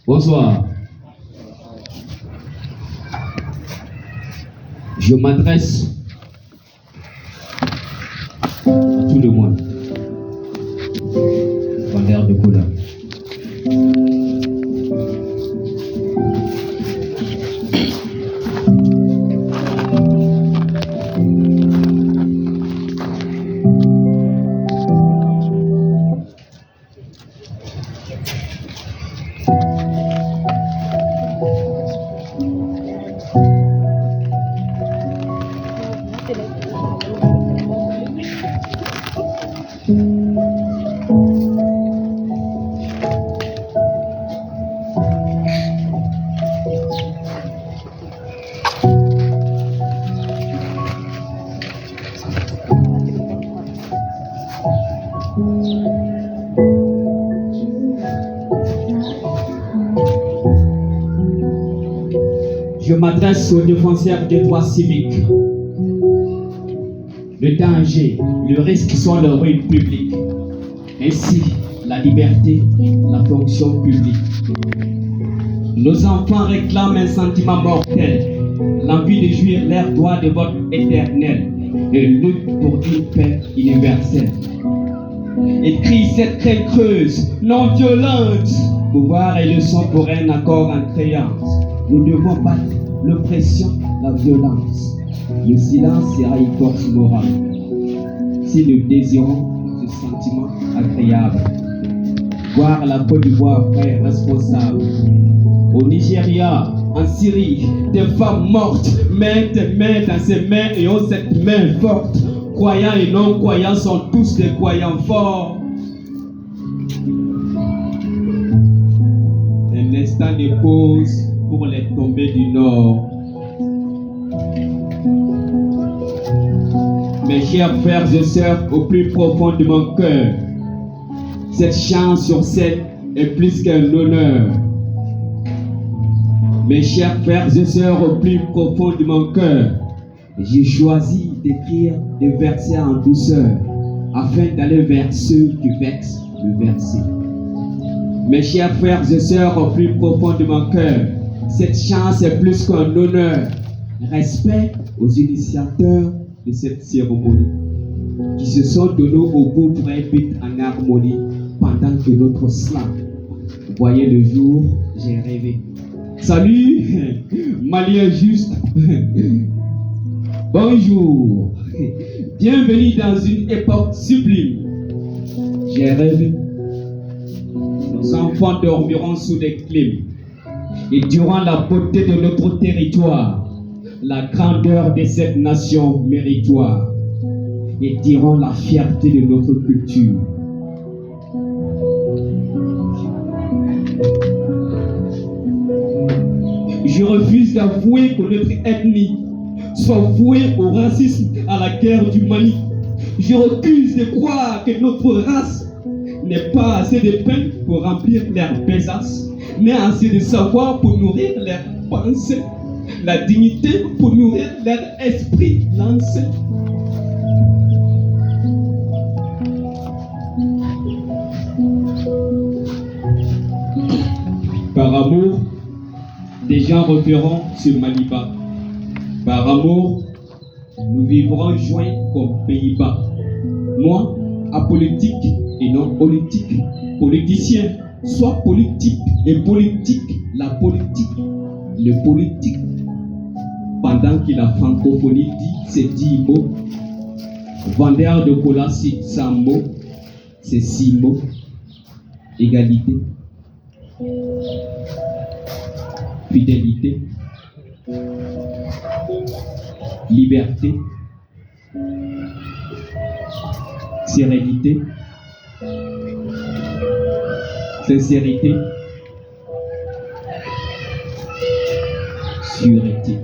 Bonsoir. Je m'adresse à tout le monde. Vendeur de couleur. Je m'adresse aux défenseurs des droits civiques. Le danger, le risque sont le ruine public. Ainsi, la liberté, la fonction publique. Nos enfants réclament un sentiment mortel, l'envie de jouir leur droit de vote éternel et lutte pour une paix universelle. Écrit cette crainte creuse, non violente, pouvoir et leçon pour un accord en créance. Nous devons battre l'oppression, la violence. Le silence sera une force morale. Si nous désirons ce sentiment agréable, voir la Côte d'Ivoire frère responsable. Au Nigeria, en Syrie, des femmes mortes, mettent des mains dans ses mains et ont cette main forte. Croyants et non-croyants sont tous des croyants forts. Un instant de pause pour les tombées du Nord. Mes chers frères et sœurs, au plus profond de mon cœur, cette chance sur scène est plus qu'un honneur. Mes chers frères et sœurs, au plus profond de mon cœur, j'ai choisi d'écrire des versets en douceur, afin d'aller vers ceux qui vexent le verset. Mes chers frères et sœurs, au plus profond de mon cœur, cette chance est plus qu'un honneur. Respect aux initiateurs de cette cérémonie, qui se sont donnés au bout pour un but en harmonie, pendant que notre slam voyait le jour, j'ai rêvé. Salut, Malien juste. Bonjour. Bienvenue dans une époque sublime. J'ai rêvé. Nos enfants dormiront sous des clims. Et durant la beauté de notre territoire, la grandeur de cette nation méritoire, et diront la fierté de notre culture. Je refuse d'avouer que notre ethnie soit vouée au racisme, à la guerre du Mali. Je refuse de croire que notre race n'est pas assez de pain pour remplir leur besace, mais assez de savoir pour nourrir leur pensée, la dignité pour nourrir leur esprit lancé. Par amour, des gens referont ce Maliba. Par amour, nous vivrons joints comme Pays-Bas. Moi, apolitique et non politique, politicien, soit politique et politique, la politique, le politique. Pendant que la francophonie dit ces 10 mots, vendeur de cola cite 100 mots, c'est 6 mots, égalité, fidélité, liberté, sérénité, sincérité, sûreté.